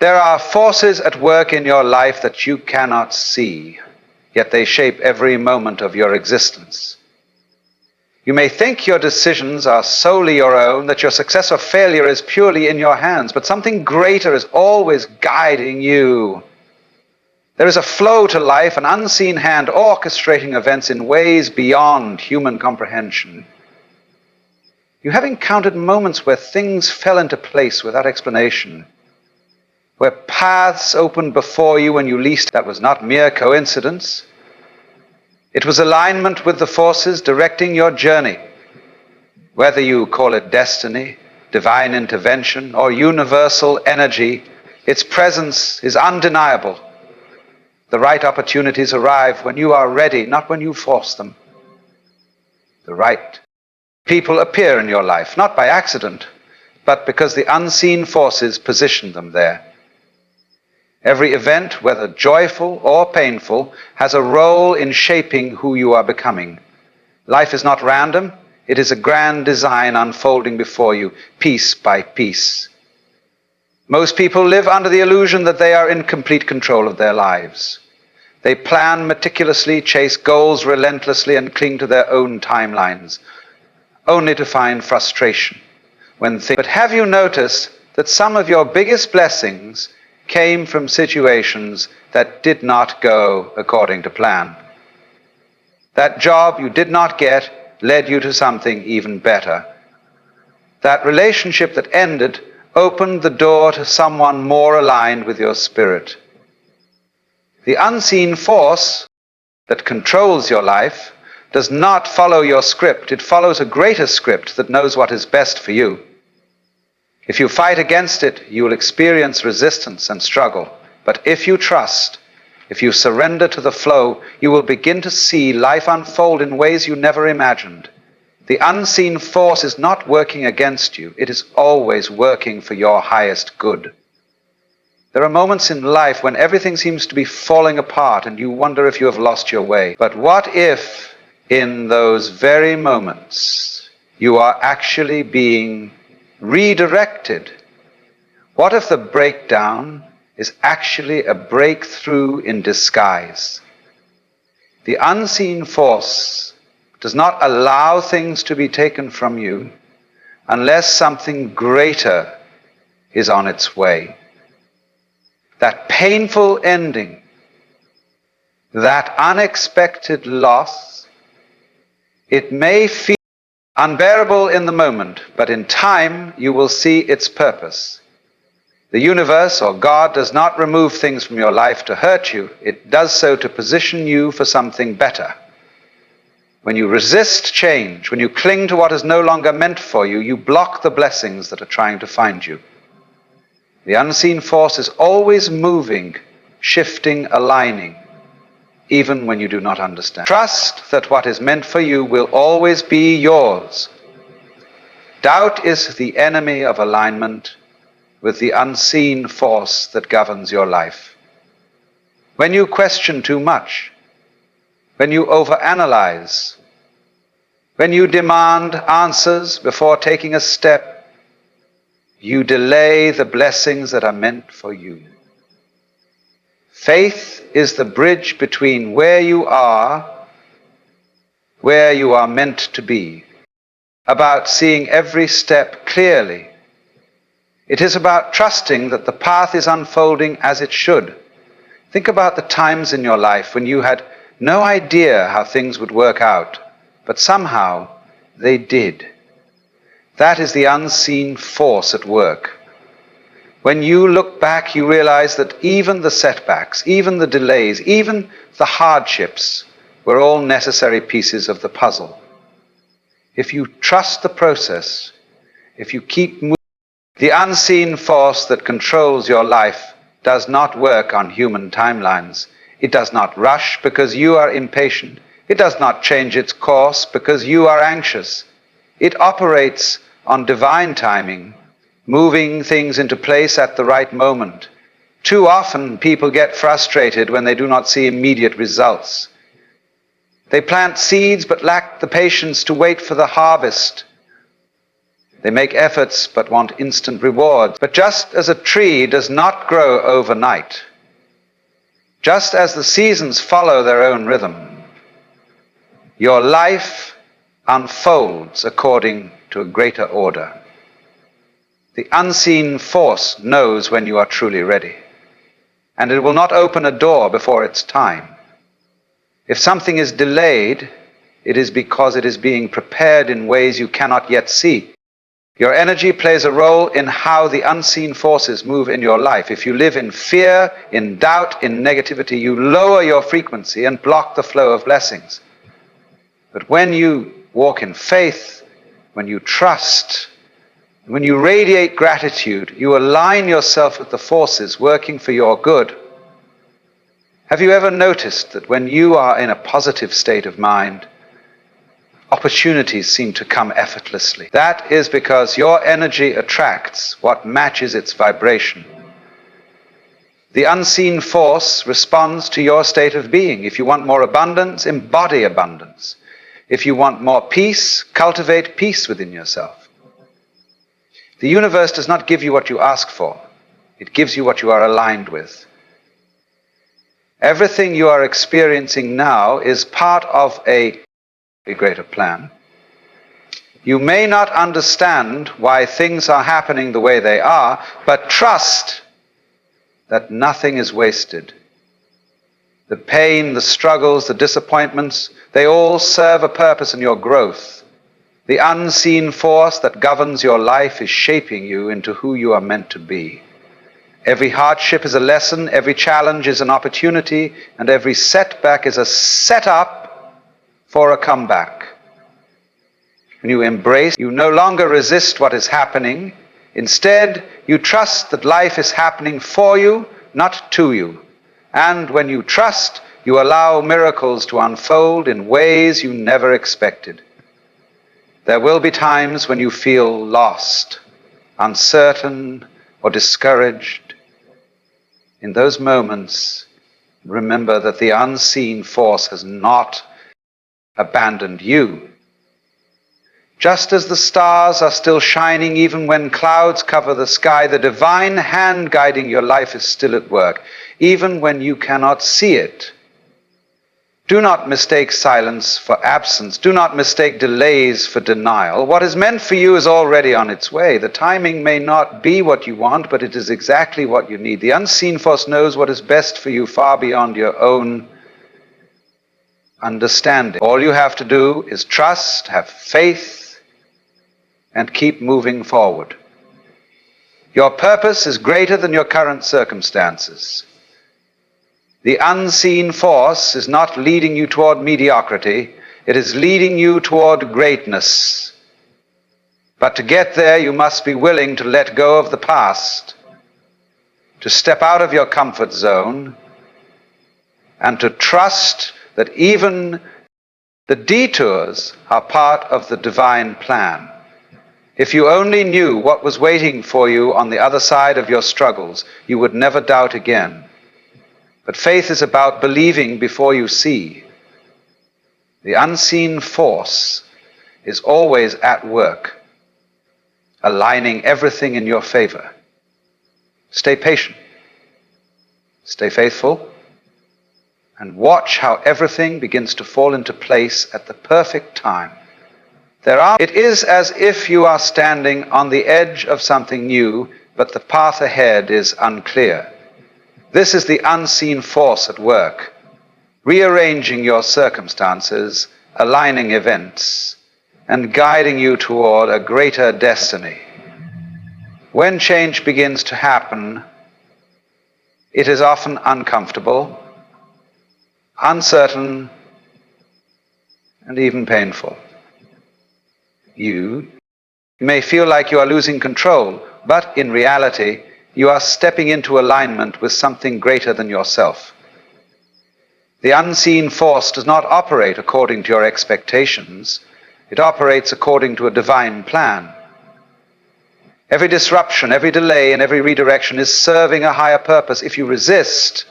There are forces at work in your life that you cannot see, yet they shape every moment of your existence. You may think your decisions are solely your own, that your success or failure is purely in your hands, but something greater is always guiding you. There is a flow to life, an unseen hand orchestrating events in ways beyond human comprehension. You have encountered moments where things fell into place without explanation, where paths opened before you when you least. That was not mere coincidence. It was alignment with the forces directing your journey. Whether you call it destiny, divine intervention, or universal energy, its presence is undeniable. The right opportunities arrive when you are ready, not when you force them. The right people appear in your life, not by accident, but because the unseen forces position them there. Every event, whether joyful or painful, has a role in shaping who you are becoming. Life is not random. It is a grand design unfolding before you, piece by piece. Most people live under the illusion that they are in complete control of their lives. They plan meticulously, chase goals relentlessly, and cling to their own timelines, only to find frustration But have you noticed that some of your biggest blessings came from situations that did not go according to plan? That job you did not get led you to something even better. That relationship that ended opened the door to someone more aligned with your spirit. The unseen force that controls your life does not follow your script. It follows a greater script that knows what is best for you. If you fight against it, you will experience resistance and struggle. But if you trust, if you surrender to the flow, you will begin to see life unfold in ways you never imagined. The unseen force is not working against you. It is always working for your highest good. There are moments in life when everything seems to be falling apart and you wonder if you have lost your way. But what if in those very moments you are actually being redirected? What if the breakdown is actually a breakthrough in disguise? The unseen force does not allow things to be taken from you unless something greater is on its way. That painful ending, that unexpected loss, it may feel unbearable in the moment, but in time you will see its purpose. The universe or God does not remove things from your life to hurt you. It does so to position you for something better. When you resist change, when you cling to what is no longer meant for you, you block the blessings that are trying to find you. The unseen force is always moving, shifting, aligning, even when you do not understand. Trust that what is meant for you will always be yours. Doubt is the enemy of alignment with the unseen force that governs your life. When you question too much, when you overanalyze, when you demand answers before taking a step, you delay the blessings that are meant for you. Faith is the bridge between where you are meant to be, about seeing every step clearly. It is about trusting that the path is unfolding as it should. Think about the times in your life when you had no idea how things would work out, but somehow they did. That is the unseen force at work. When you look back, you realize that even the setbacks, even the delays, even the hardships were all necessary pieces of the puzzle. If you trust the process, if you keep moving, the unseen force that controls your life does not work on human timelines. It does not rush because you are impatient. It does not change its course because you are anxious. It operates on divine timing, moving things into place at the right moment. Too often people get frustrated when they do not see immediate results. They plant seeds but lack the patience to wait for the harvest. They make efforts but want instant rewards. But just as a tree does not grow overnight, just as the seasons follow their own rhythm, your life unfolds according to a greater order. The unseen force knows when you are truly ready, and it will not open a door before its time. If something is delayed, it is because it is being prepared in ways you cannot yet see. Your energy plays a role in how the unseen forces move in your life. If you live in fear, in doubt, in negativity, you lower your frequency and block the flow of blessings. But when you walk in faith, when you trust, when you radiate gratitude, you align yourself with the forces working for your good. Have you ever noticed that when you are in a positive state of mind, opportunities seem to come effortlessly? That is because your energy attracts what matches its vibration. The unseen force responds to your state of being. If you want more abundance, embody abundance. If you want more peace, cultivate peace within yourself. The universe does not give you what you ask for. It gives you what you are aligned with. Everything you are experiencing now is part of a greater plan. You may not understand why things are happening the way they are, but trust that nothing is wasted. The pain, the struggles, the disappointments, they all serve a purpose in your growth. The unseen force that governs your life is shaping you into who you are meant to be. Every hardship is a lesson, every challenge is an opportunity, and every setback is a setup for a comeback. When you embrace, you no longer resist what is happening. Instead, you trust that life is happening for you, not to you. And when you trust, you allow miracles to unfold in ways you never expected. There will be times when you feel lost, uncertain, or discouraged. In those moments, remember that the unseen force has not abandoned you. Just as the stars are still shining even when clouds cover the sky, the divine hand guiding your life is still at work, even when you cannot see it. Do not mistake silence for absence. Do not mistake delays for denial. What is meant for you is already on its way. The timing may not be what you want, but it is exactly what you need. The unseen force knows what is best for you far beyond your own understanding. All you have to do is trust, have faith, and keep moving forward. Your purpose is greater than your current circumstances. The unseen force is not leading you toward mediocrity, it is leading you toward greatness. But to get there, you must be willing to let go of the past, to step out of your comfort zone, and to trust that even the detours are part of the divine plan. If you only knew what was waiting for you on the other side of your struggles, you would never doubt again. But faith is about believing before you see. The unseen force is always at work, aligning everything in your favor. Stay patient, stay faithful, and watch how everything begins to fall into place at the perfect time. It is as if you are standing on the edge of something new, but the path ahead is unclear. This is the unseen force at work, rearranging your circumstances, aligning events, and guiding you toward a greater destiny. When change begins to happen, it is often uncomfortable, uncertain, and even painful. You may feel like you are losing control, but in reality, you are stepping into alignment with something greater than yourself. The unseen force does not operate according to your expectations. It operates according to a divine plan. Every disruption, every delay, and every redirection is serving a higher purpose. If you resist,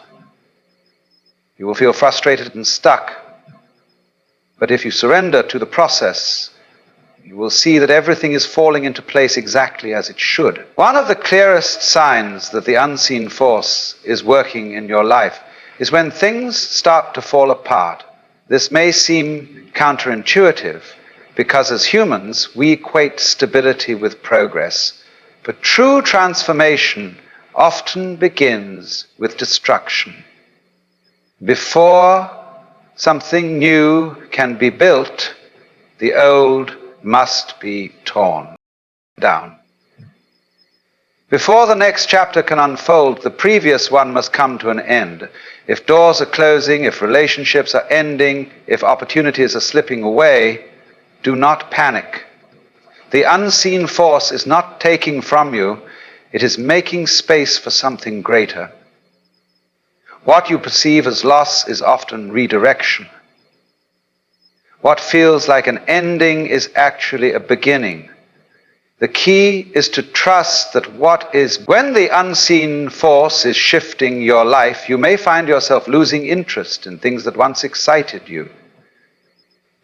you will feel frustrated and stuck. But if you surrender to the process, You will see that everything is falling into place exactly as it should. One of the clearest signs that the unseen force is working in your life is when things start to fall apart. This may seem counterintuitive because as humans we equate stability with progress, but true transformation often begins with destruction. Before something new can be built, the old must be torn down. Before the next chapter can unfold, the previous one must come to an end. If doors are closing, if relationships are ending, if opportunities are slipping away, do not panic. The unseen force is not taking from you, it is making space for something greater. What you perceive as loss is often redirection. What feels like an ending is actually a beginning. The key is to trust that when the unseen force is shifting your life, you may find yourself losing interest in things that once excited you.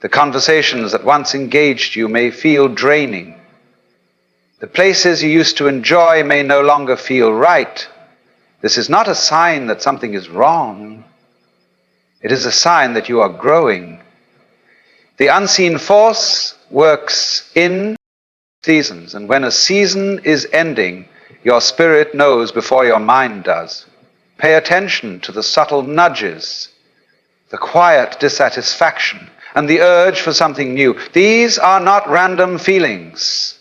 The conversations that once engaged you may feel draining. The places you used to enjoy may no longer feel right. This is not a sign that something is wrong. It is a sign that you are growing. The unseen force works in seasons, and when a season is ending, your spirit knows before your mind does. Pay attention to the subtle nudges, the quiet dissatisfaction, and the urge for something new. These are not random feelings.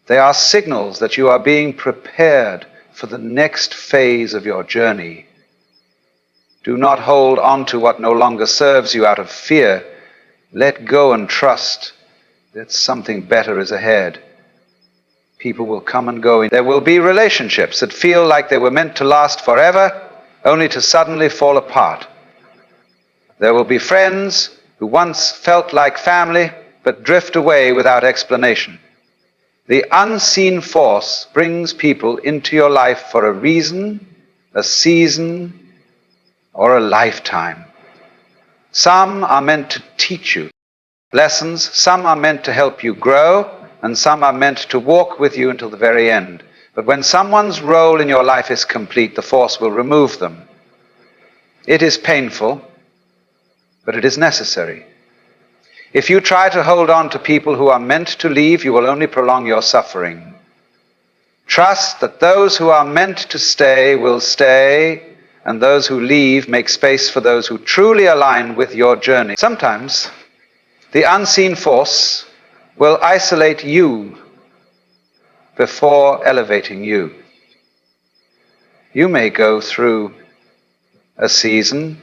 They are signals that you are being prepared for the next phase of your journey. Do not hold on to what no longer serves you out of fear. Let go and trust that something better is ahead. People will come and go. There will be relationships that feel like they were meant to last forever, only to suddenly fall apart. There will be friends who once felt like family, but drift away without explanation. The unseen force brings people into your life for a reason, a season, or a lifetime. Some are meant to teach you lessons, some are meant to help you grow, and some are meant to walk with you until the very end. But when someone's role in your life is complete, the force will remove them. It is painful, but it is necessary. If you try to hold on to people who are meant to leave, you will only prolong your suffering. Trust that those who are meant to stay will stay, and those who leave make space for those who truly align with your journey. Sometimes the unseen force will isolate you before elevating you. You may go through a season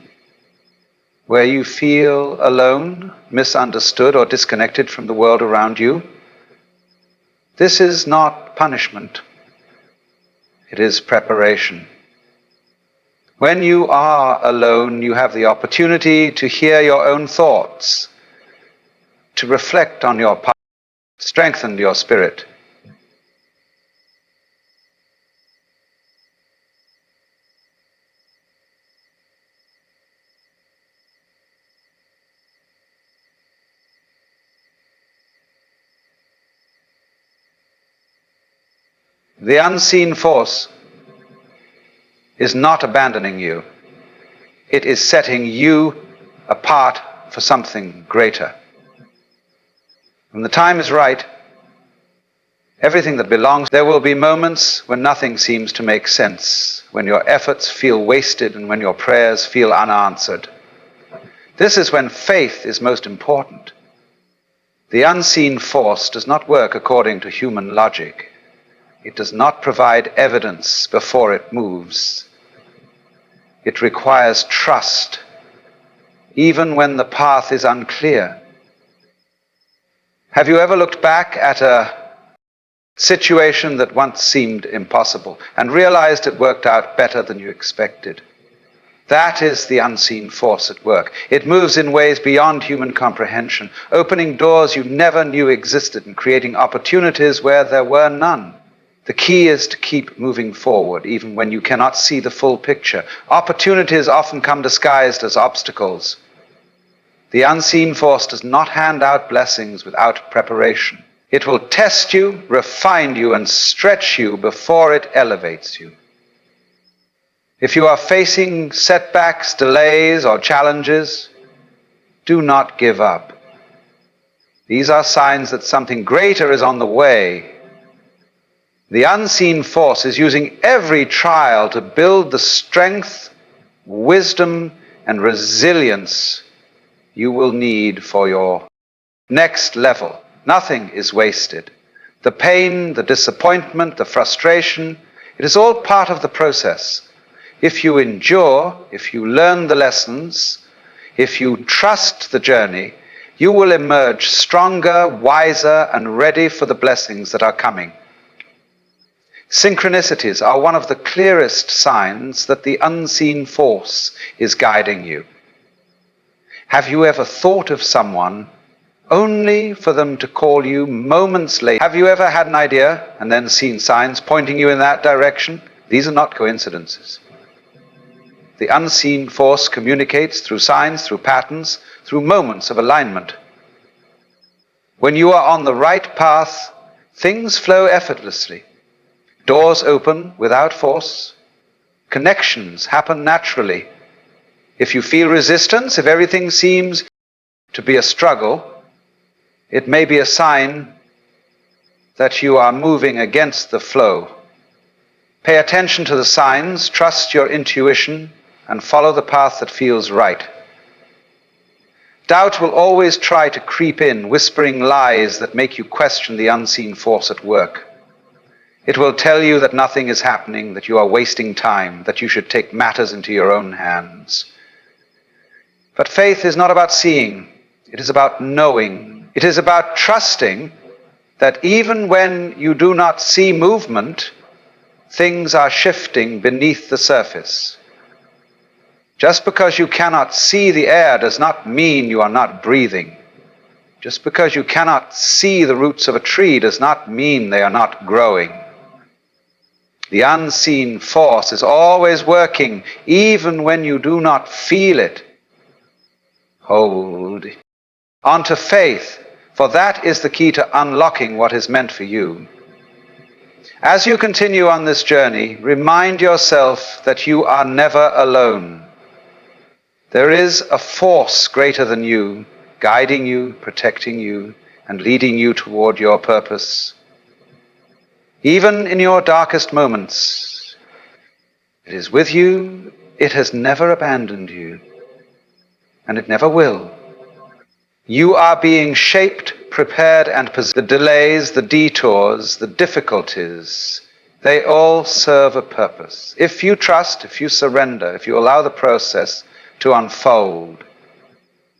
where you feel alone, misunderstood, or disconnected from the world around you. This is not punishment. It is preparation. When you are alone, you have the opportunity to hear your own thoughts, to reflect on your past, strengthen your spirit. The unseen force is not abandoning you. It is setting you apart for something greater. When the time is right, everything that belongs, there will be moments when nothing seems to make sense, when your efforts feel wasted and when your prayers feel unanswered. This is when faith is most important. The unseen force does not work according to human logic. It does not provide evidence before it moves. It requires trust, even when the path is unclear. Have you ever looked back at a situation that once seemed impossible and realized it worked out better than you expected? That is the unseen force at work. It moves in ways beyond human comprehension, opening doors you never knew existed and creating opportunities where there were none. The key is to keep moving forward, even when you cannot see the full picture. Opportunities often come disguised as obstacles. The unseen force does not hand out blessings without preparation. It will test you, refine you, and stretch you before it elevates you. If you are facing setbacks, delays, or challenges, do not give up. These are signs that something greater is on the way. The unseen force is using every trial to build the strength, wisdom, and resilience you will need for your next level. Nothing is wasted. The pain, the disappointment, the frustration, it is all part of the process. If you endure, if you learn the lessons, if you trust the journey, you will emerge stronger, wiser, and ready for the blessings that are coming. Synchronicities are one of the clearest signs that the unseen force is guiding you. Have you ever thought of someone only for them to call you moments later? Have you ever had an idea and then seen signs pointing you in that direction? These are not coincidences. The unseen force communicates through signs, through patterns, through moments of alignment. When you are on the right path, things flow effortlessly. Doors open without force. Connections happen naturally. If you feel resistance, if everything seems to be a struggle, it may be a sign that you are moving against the flow. Pay attention to the signs, trust your intuition, and follow the path that feels right. Doubt will always try to creep in, whispering lies that make you question the unseen force at work. It will tell you that nothing is happening, that you are wasting time, that you should take matters into your own hands. But faith is not about seeing, it is about knowing. It is about trusting that even when you do not see movement, things are shifting beneath the surface. Just because you cannot see the air does not mean you are not breathing. Just because you cannot see the roots of a tree does not mean they are not growing. The unseen force is always working, even when you do not feel it. Hold on to faith, for that is the key to unlocking what is meant for you. As you continue on this journey, remind yourself that you are never alone. There is a force greater than you, guiding you, protecting you, and leading you toward your purpose. Even in your darkest moments, it is with you, it has never abandoned you, and it never will. You are being shaped, prepared, and the delays, the detours, the difficulties, they all serve a purpose. If you trust, if you surrender, if you allow the process to unfold,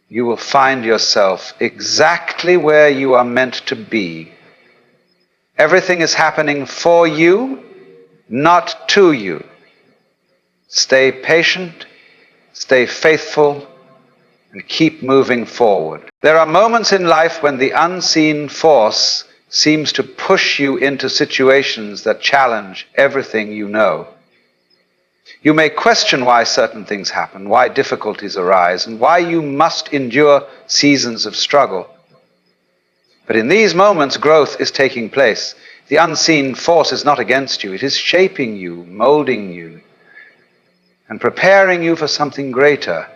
you will find yourself exactly where you are meant to be. Everything is happening for you, not to you. Stay patient, stay faithful, and keep moving forward. There are moments in life when the unseen force seems to push you into situations that challenge everything you know. You may question why certain things happen, why difficulties arise, and why you must endure seasons of struggle. But in these moments, growth is taking place. The unseen force is not against you. It is shaping you, molding you, and preparing you for something greater.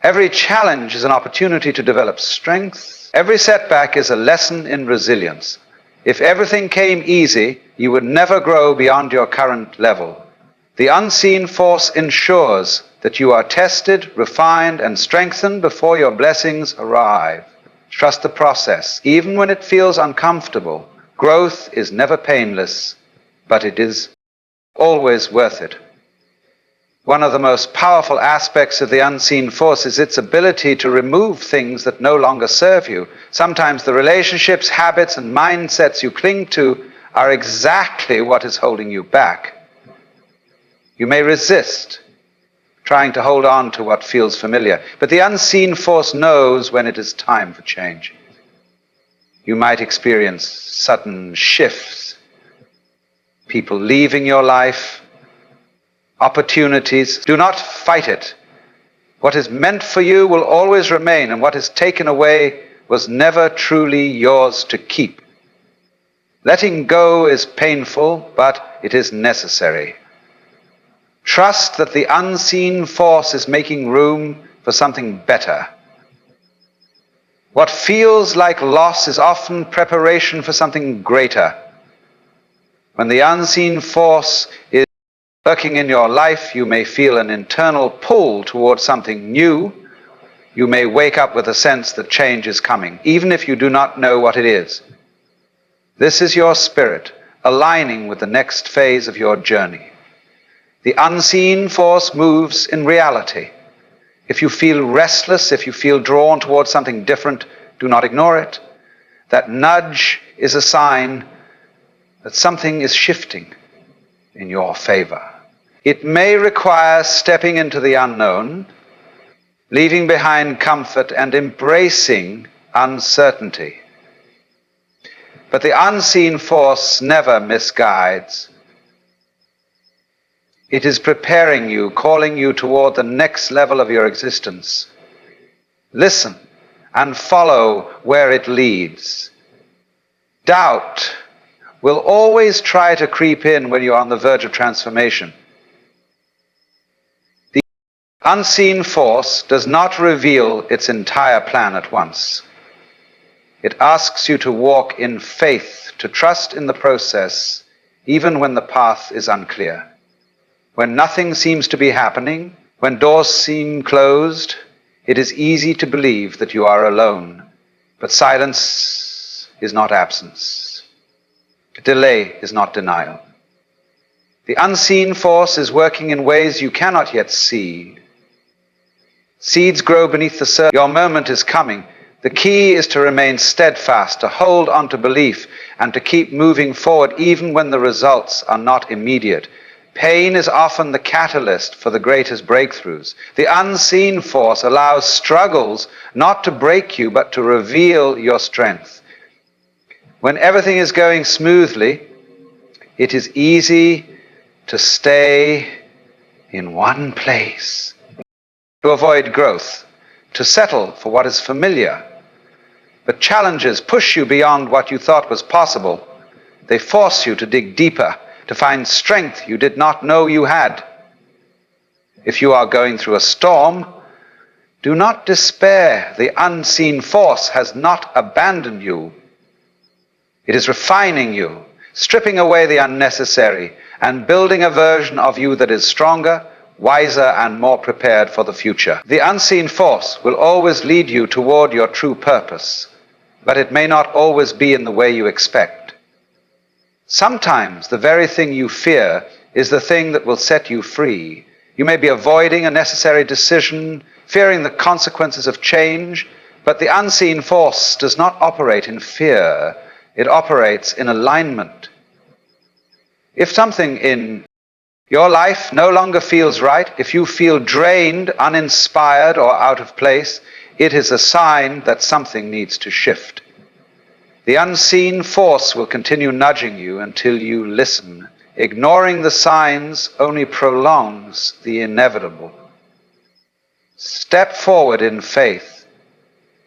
Every challenge is an opportunity to develop strength. Every setback is a lesson in resilience. If everything came easy, you would never grow beyond your current level. The unseen force ensures that you are tested, refined, and strengthened before your blessings arrive. Trust the process, even when it feels uncomfortable. Growth is never painless, but it is always worth it. One of the most powerful aspects of the unseen force is its ability to remove things that no longer serve you. Sometimes the relationships, habits, and mindsets you cling to are exactly what is holding you back. You may resist, trying to hold on to what feels familiar, but the unseen force knows when it is time for change. You might experience sudden shifts, people leaving your life, opportunities. Do not fight it. What is meant for you will always remain, and what is taken away was never truly yours to keep. Letting go is painful, but it is necessary. Trust that the unseen force is making room for something better. What feels like loss is often preparation for something greater. When the unseen force is working in your life, you may feel an internal pull towards something new. You may wake up with a sense that change is coming, even if you do not know what it is. This is your spirit aligning with the next phase of your journey. The unseen force moves in reality. If you feel restless, if you feel drawn towards something different, do not ignore it. That nudge is a sign that something is shifting in your favor. It may require stepping into the unknown, leaving behind comfort and embracing uncertainty. But the unseen force never misguides. It is preparing you, calling you toward the next level of your existence. Listen and follow where it leads. Doubt will always try to creep in when you're on the verge of transformation. The unseen force does not reveal its entire plan at once. It asks you to walk in faith, to trust in the process, even when the path is unclear. When nothing seems to be happening, when doors seem closed, it is easy to believe that you are alone. But silence is not absence. Delay is not denial. The unseen force is working in ways you cannot yet see. Seeds grow beneath the surface. Your moment is coming. The key is to remain steadfast, to hold on to belief, and to keep moving forward even when the results are not immediate. Pain is often the catalyst for the greatest breakthroughs. The unseen force allows struggles not to break you, but to reveal your strength. When everything is going smoothly, it is easy to stay in one place, to avoid growth, to settle for what is familiar. But challenges push you beyond what you thought was possible. They force you to dig deeper, to find strength you did not know you had. If you are going through a storm, do not despair. The unseen force has not abandoned you. It is refining you, stripping away the unnecessary, and building a version of you that is stronger, wiser, and more prepared for the future. The unseen force will always lead you toward your true purpose, but it may not always be in the way you expect. Sometimes the very thing you fear is the thing that will set you free. You may be avoiding a necessary decision, fearing the consequences of change, but the unseen force does not operate in fear. It operates in alignment. If something in your life no longer feels right, if you feel drained, uninspired, or out of place, it is a sign that something needs to shift. The unseen force will continue nudging you until you listen. Ignoring the signs only prolongs the inevitable. Step forward in faith.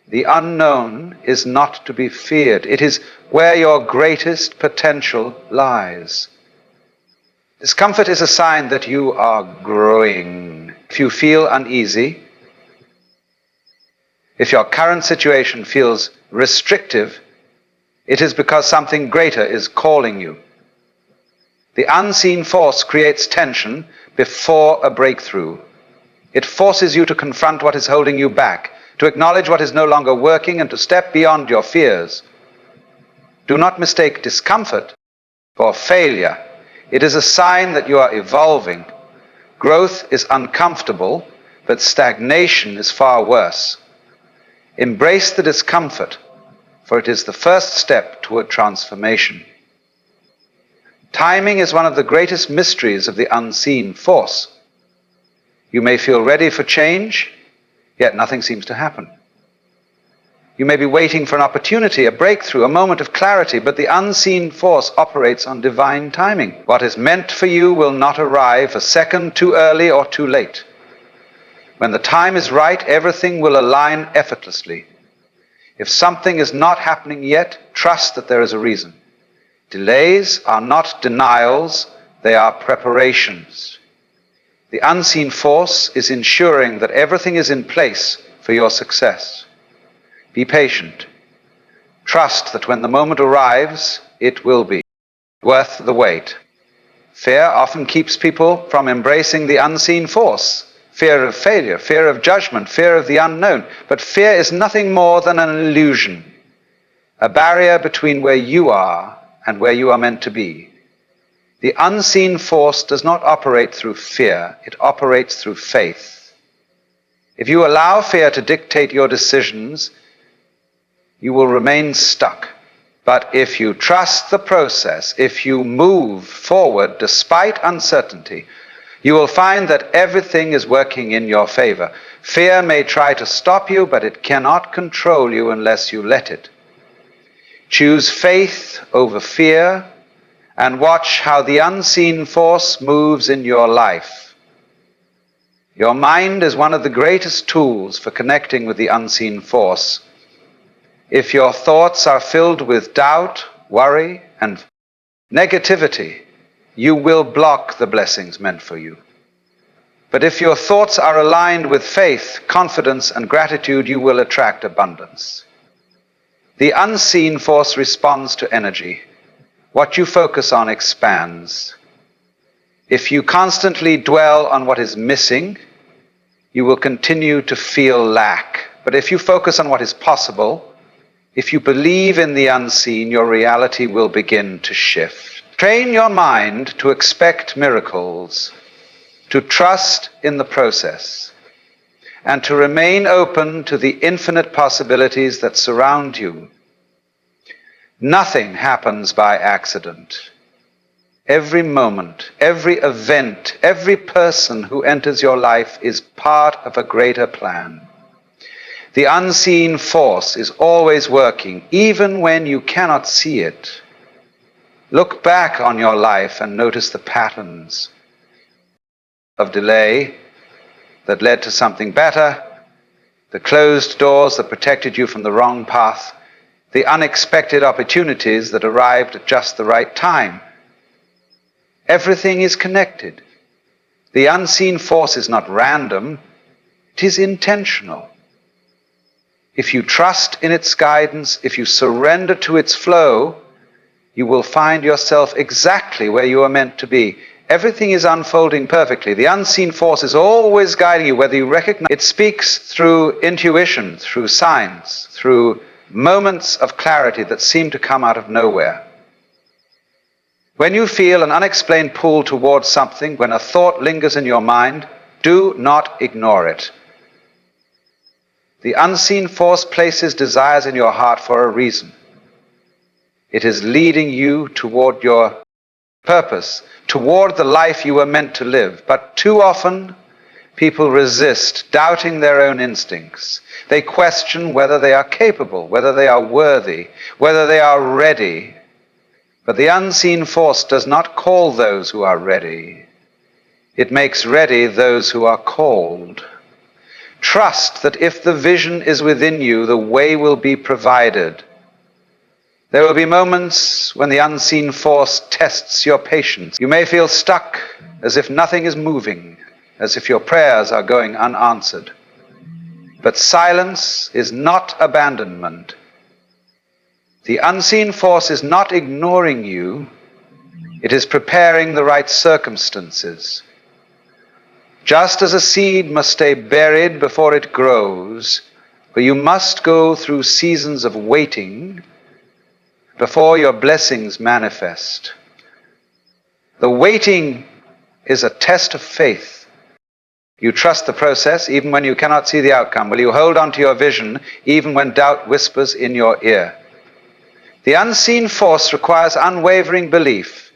The unknown is not to be feared. It is where your greatest potential lies. Discomfort is a sign that you are growing. If you feel uneasy, if your current situation feels restrictive, it is because something greater is calling you. The unseen force creates tension before a breakthrough. It forces you to confront what is holding you back, to acknowledge what is no longer working, and to step beyond your fears. Do not mistake discomfort for failure. It is a sign that you are evolving. Growth is uncomfortable, but stagnation is far worse. Embrace the discomfort, for it is the first step toward transformation. Timing is one of the greatest mysteries of the unseen force. You may feel ready for change, yet nothing seems to happen. You may be waiting for an opportunity, a breakthrough, a moment of clarity, but the unseen force operates on divine timing. What is meant for you will not arrive a second too early or too late. When the time is right, everything will align effortlessly. If something is not happening yet, trust that there is a reason. Delays are not denials, they are preparations. The unseen force is ensuring that everything is in place for your success. Be patient. Trust that when the moment arrives, it will be worth the wait. Fear often keeps people from embracing the unseen force. Fear of failure, fear of judgment, fear of the unknown. But fear is nothing more than an illusion, a barrier between where you are and where you are meant to be. The unseen force does not operate through fear, it operates through faith. If you allow fear to dictate your decisions, you will remain stuck. But if you trust the process, if you move forward despite uncertainty, you will find that everything is working in your favor. Fear may try to stop you, but it cannot control you unless you let it. Choose faith over fear and watch how the unseen force moves in your life. Your mind is one of the greatest tools for connecting with the unseen force. If your thoughts are filled with doubt, worry, and negativity, you will block the blessings meant for you. But if your thoughts are aligned with faith, confidence, and gratitude, you will attract abundance. The unseen force responds to energy. What you focus on expands. If you constantly dwell on what is missing, you will continue to feel lack. But if you focus on what is possible, if you believe in the unseen, your reality will begin to shift. Train your mind to expect miracles, to trust in the process, and to remain open to the infinite possibilities that surround you. Nothing happens by accident. Every moment, every event, every person who enters your life is part of a greater plan. The unseen force is always working, even when you cannot see it. Look back on your life and notice the patterns of delay that led to something better, the closed doors that protected you from the wrong path, the unexpected opportunities that arrived at just the right time. Everything is connected. The unseen force is not random, it is intentional. If you trust in its guidance, if you surrender to its flow, you will find yourself exactly where you are meant to be. Everything is unfolding perfectly. The unseen force is always guiding you, whether you recognize it. Speaks through intuition, through signs, through moments of clarity that seem to come out of nowhere. When you feel an unexplained pull towards something, when a thought lingers in your mind, do not ignore it. The unseen force places desires in your heart for a reason. It is leading you toward your purpose, toward the life you were meant to live. But too often, people resist, doubting their own instincts. They question whether they are capable, whether they are worthy, whether they are ready. But the unseen force does not call those who are ready. It makes ready those who are called. Trust that if the vision is within you, the way will be provided. There will be moments when the unseen force tests your patience. You may feel stuck, as if nothing is moving, as if your prayers are going unanswered. But silence is not abandonment. The unseen force is not ignoring you, it is preparing the right circumstances. Just as a seed must stay buried before it grows, for you must go through seasons of waiting before your blessings manifest. The waiting is a test of faith. You trust the process even when you cannot see the outcome. Will you hold on to your vision even when doubt whispers in your ear? The unseen force requires unwavering belief.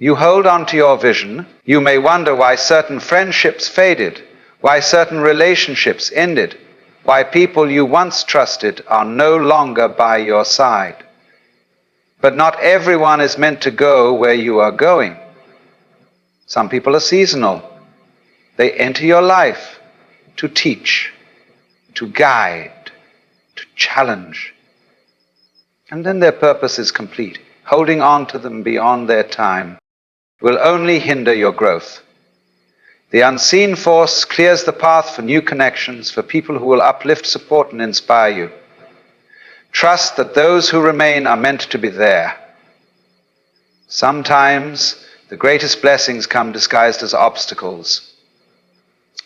You hold on to your vision. You may wonder why certain friendships faded, why certain relationships ended, why people you once trusted are no longer by your side. But not everyone is meant to go where you are going. Some people are seasonal. They enter your life to teach, to guide, to challenge. And then their purpose is complete. Holding on to them beyond their time will only hinder your growth. The unseen force clears the path for new connections, for people who will uplift, support, and inspire you. Trust that those who remain are meant to be there. Sometimes the greatest blessings come disguised as obstacles.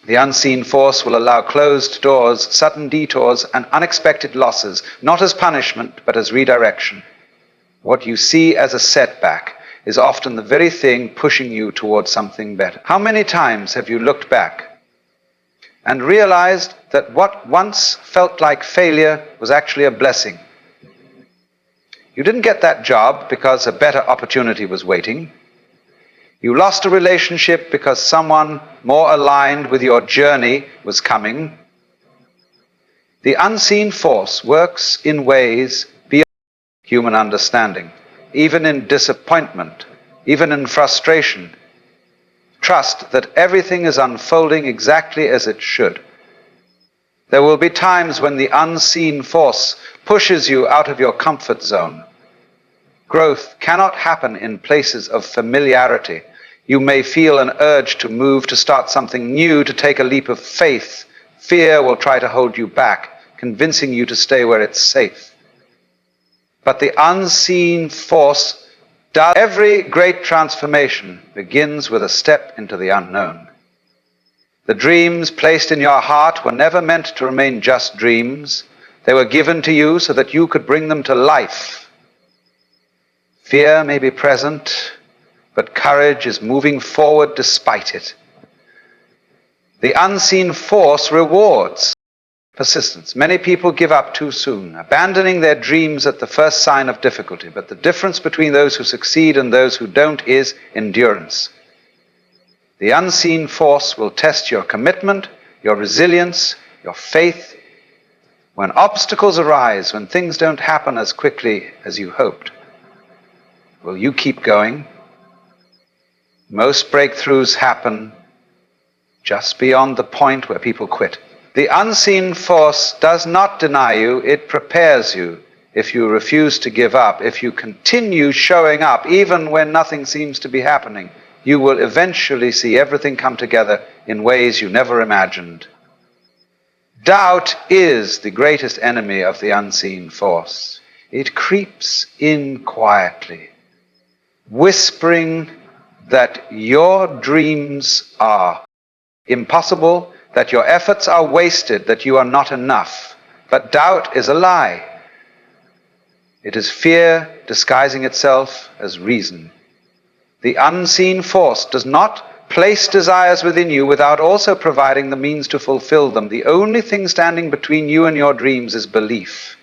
The unseen force will allow closed doors, sudden detours, and unexpected losses, not as punishment, but as redirection. What you see as a setback is often the very thing pushing you towards something better. How many times have you looked back and realized that what once felt like failure was actually a blessing? You didn't get that job because a better opportunity was waiting. You lost a relationship because someone more aligned with your journey was coming. The unseen force works in ways beyond human understanding. Even in disappointment, even in frustration, trust that everything is unfolding exactly as it should. There will be times when the unseen force pushes you out of your comfort zone. Growth cannot happen in places of familiarity. You may feel an urge to move, to start something new, to take a leap of faith. Fear will try to hold you back, convincing you to stay where it's safe. But the unseen force does. Every great transformation begins with a step into the unknown. The dreams placed in your heart were never meant to remain just dreams. They were given to you so that you could bring them to life. Fear may be present, but courage is moving forward despite it. The unseen force rewards persistence. Many people give up too soon, abandoning their dreams at the first sign of difficulty. But the difference between those who succeed and those who don't is endurance. The unseen force will test your commitment, your resilience, your faith. When obstacles arise, when things don't happen as quickly as you hoped, will you keep going? Most breakthroughs happen just beyond the point where people quit. The unseen force does not deny you, it prepares you. If you refuse to give up, if you continue showing up, even when nothing seems to be happening, you will eventually see everything come together in ways you never imagined. Doubt is the greatest enemy of the unseen force. It creeps in quietly, whispering that your dreams are impossible, that your efforts are wasted, that you are not enough. But doubt is a lie. It is fear disguising itself as reason. The unseen force does not place desires within you without also providing the means to fulfill them. The only thing standing between you and your dreams is belief.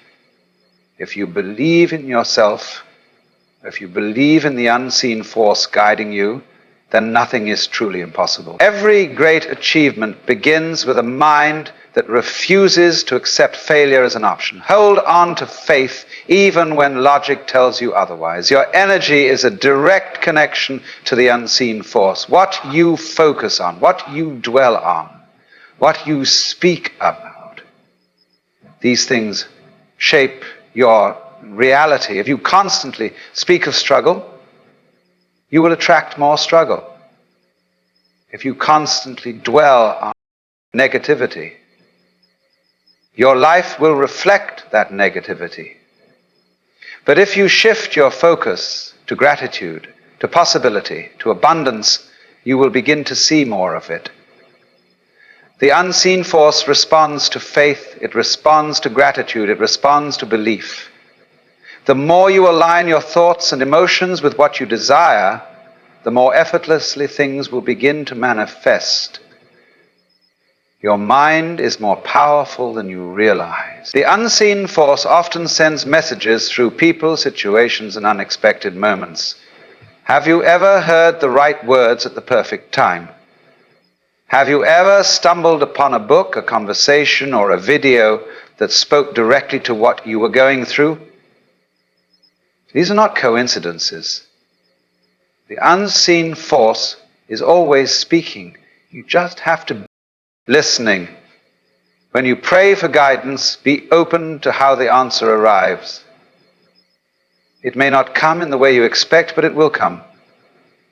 If you believe in yourself, if you believe in the unseen force guiding you, then nothing is truly impossible. Every great achievement begins with a mind that refuses to accept failure as an option. Hold on to faith even when logic tells you otherwise. Your energy is a direct connection to the unseen force. What you focus on, what you dwell on, what you speak about, these things shape your reality. If you constantly speak of struggle, you will attract more struggle. If you constantly dwell on negativity, your life will reflect that negativity. But if you shift your focus to gratitude, to possibility, to abundance, you will begin to see more of it. The unseen force responds to faith, it responds to gratitude, it responds to belief. The more you align your thoughts and emotions with what you desire, the more effortlessly things will begin to manifest. Your mind is more powerful than you realize. The unseen force often sends messages through people, situations, and unexpected moments. Have you ever heard the right words at the perfect time? Have you ever stumbled upon a book, a conversation, or a video that spoke directly to what you were going through? These are not coincidences. The unseen force is always speaking. You just have to be listening. When you pray for guidance, be open to how the answer arrives. It may not come in the way you expect, but it will come.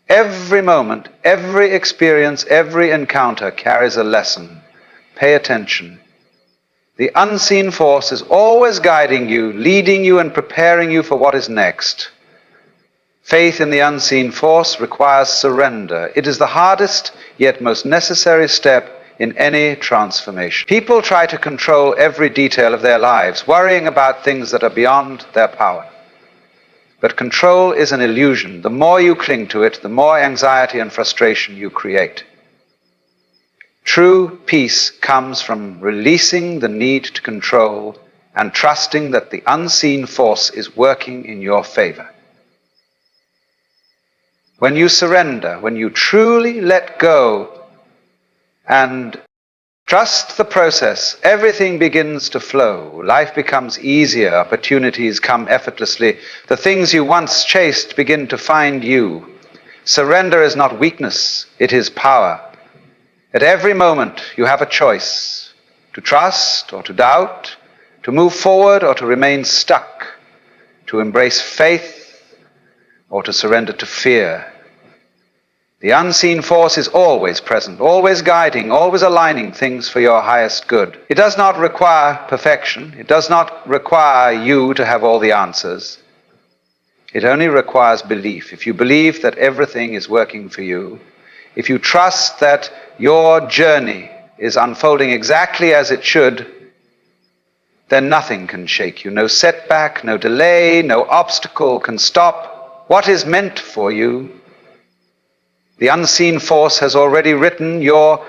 Every moment, every experience, every encounter carries a lesson. Pay attention. The unseen force is always guiding you, leading you, and preparing you for what is next. Faith in the unseen force requires surrender. It is the hardest yet most necessary step in any transformation. People try to control every detail of their lives, worrying about things that are beyond their power. But control is an illusion. The more you cling to it, the more anxiety and frustration you create. True peace comes from releasing the need to control and trusting that the unseen force is working in your favor. When you surrender, when you truly let go and trust the process, everything begins to flow. Life becomes easier. Opportunities come effortlessly. The things you once chased begin to find you. Surrender is not weakness, it is power. At every moment, you have a choice to trust or to doubt, to move forward or to remain stuck, to embrace faith or to surrender to fear. The unseen force is always present, always guiding, always aligning things for your highest good. It does not require perfection. It does not require you to have all the answers. It only requires belief. If you believe that everything is working for you, if you trust that your journey is unfolding exactly as it should, then nothing can shake you. No setback, no delay, no obstacle can stop what is meant for you. The unseen force has already written your